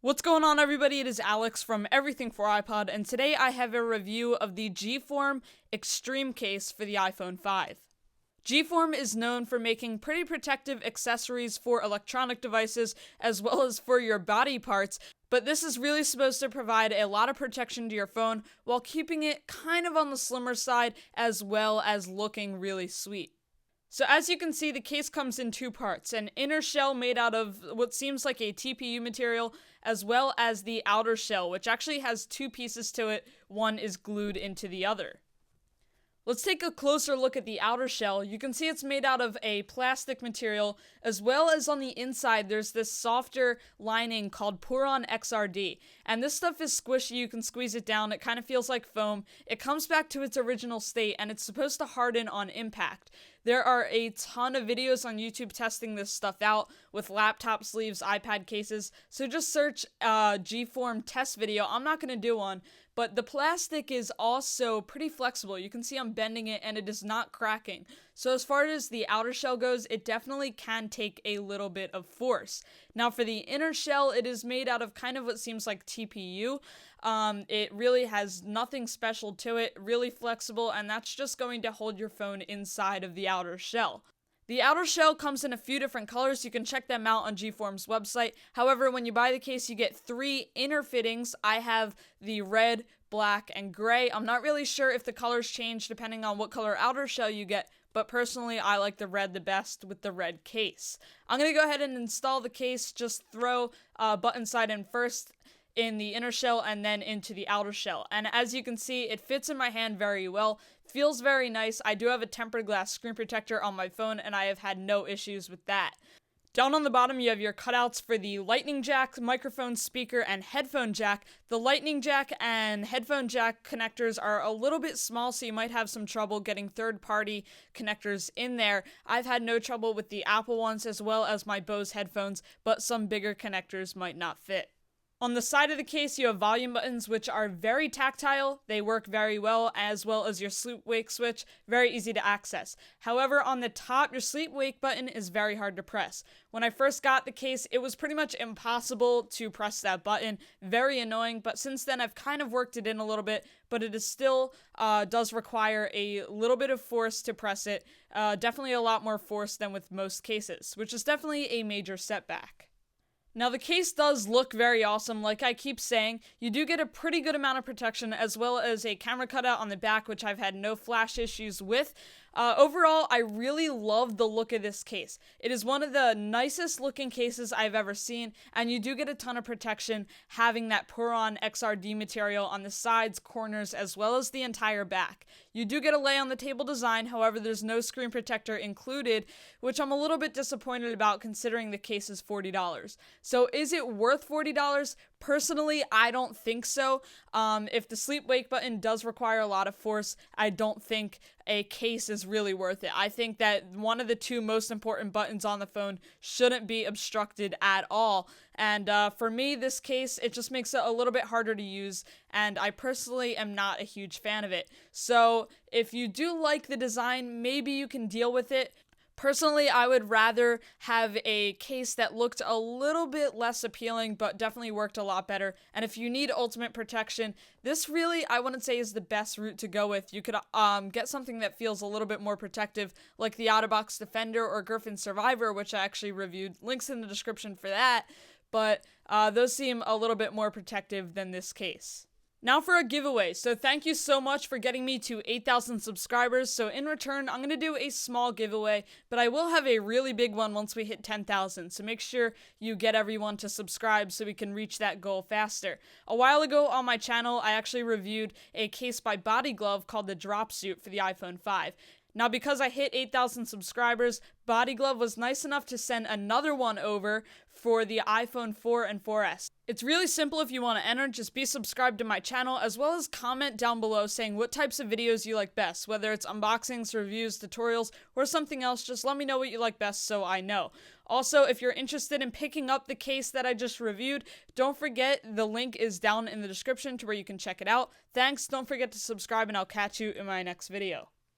What's going on, everybody? It is Alex from Everything for iPod, and today I have a review of the G-Form XTREME Case for the iPhone 5. G-Form is known for making pretty protective accessories for electronic devices as well as for your body parts, but this is really supposed to provide a lot of protection to your phone while keeping it kind of on the slimmer side as well as looking really sweet. So as you can see, the case comes in two parts, an inner shell made out of what seems like a TPU material, as well as the outer shell, which actually has two pieces to it. One is glued into the other. Let's take a closer look at the outer shell. You can see it's made out of a plastic material, as well as on the inside there's this softer lining called Puron XRD. And this stuff is squishy, you can squeeze it down, it kind of feels like foam. It comes back to its original state, and it's supposed to harden on impact. There are a ton of videos on YouTube testing this stuff out with laptop sleeves, iPad cases, so just search G-Form test video. I'm not going to do one, but the plastic is also pretty flexible. You can see I'm bending it and it is not cracking. So as far as the outer shell goes, it definitely can take a little bit of force. Now for the inner shell, it is made out of kind of what seems like TPU. It really has nothing special to it, really flexible, and that's just going to hold your phone inside of the outer shell. The outer shell comes in a few different colors. You can check them out on G-Form's website. However, when you buy the case, you get 3 inner fittings. I have the red, black, and gray. I'm not really sure if the colors change depending on what color outer shell you get, but personally, I like the red the best with the red case. I'm going to go ahead and install the case. Just throw button side in first in the inner shell and then into the outer shell. And as you can see, it fits in my hand very well. Feels very nice. I do have a tempered glass screen protector on my phone, and I have had no issues with that. Down on the bottom, you have your cutouts for the lightning jack, microphone, speaker, and headphone jack. The lightning jack and headphone jack connectors are a little bit small, so you might have some trouble getting third-party connectors in there. I've had no trouble with the Apple ones as well as my Bose headphones, but some bigger connectors might not fit. On the side of the case, you have volume buttons, which are very tactile. They work very well as your sleep-wake switch, very easy to access. However, on the top, your sleep-wake button is very hard to press. When I first got the case, it was pretty much impossible to press that button. Very annoying, but since then, I've kind of worked it in a little bit, but it is still does require a little bit of force to press it. Definitely a lot more force than with most cases, which is definitely a major setback. Now the case does look very awesome, like I keep saying. You do get a pretty good amount of protection as well as a camera cutout on the back, which I've had no flash issues with. Overall, I really love the look of this case. It is one of the nicest looking cases I've ever seen, and you do get a ton of protection having that Puron XRD material on the sides, corners, as well as the entire back. You do get a lay on the table design, however there's no screen protector included, which I'm a little bit disappointed about considering the case is $40. So is it worth $40? Personally, I don't think so. If the sleep-wake button does require a lot of force, I don't think a case is really worth it. I think that one of the two most important buttons on the phone shouldn't be obstructed at all. And for me, this case, it just makes it a little bit harder to use, and I personally am not a huge fan of it. So if you do like the design, maybe you can deal with it. Personally, I would rather have a case that looked a little bit less appealing, but definitely worked a lot better. And if you need ultimate protection, this really, I wouldn't say is the best route to go with. You could get something that feels a little bit more protective, like the Otterbox Defender or Griffin Survivor, which I actually reviewed. Links in the description for that. But those seem a little bit more protective than this case. Now for a giveaway. So thank you so much for getting me to 8,000 subscribers. So in return, I'm going to do a small giveaway, but I will have a really big one once we hit 10,000. So make sure you get everyone to subscribe so we can reach that goal faster. A while ago on my channel, I actually reviewed a case by Body Glove called the Dropsuit for the iPhone 5. Now, because I hit 8,000 subscribers, Body Glove was nice enough to send another one over for the iPhone 4 and 4S. It's really simple if you want to enter. Just be subscribed to my channel, as well as comment down below saying what types of videos you like best. Whether it's unboxings, reviews, tutorials, or something else, just let me know what you like best so I know. Also, if you're interested in picking up the case that I just reviewed, don't forget the link is down in the description to where you can check it out. Thanks, don't forget to subscribe, and I'll catch you in my next video.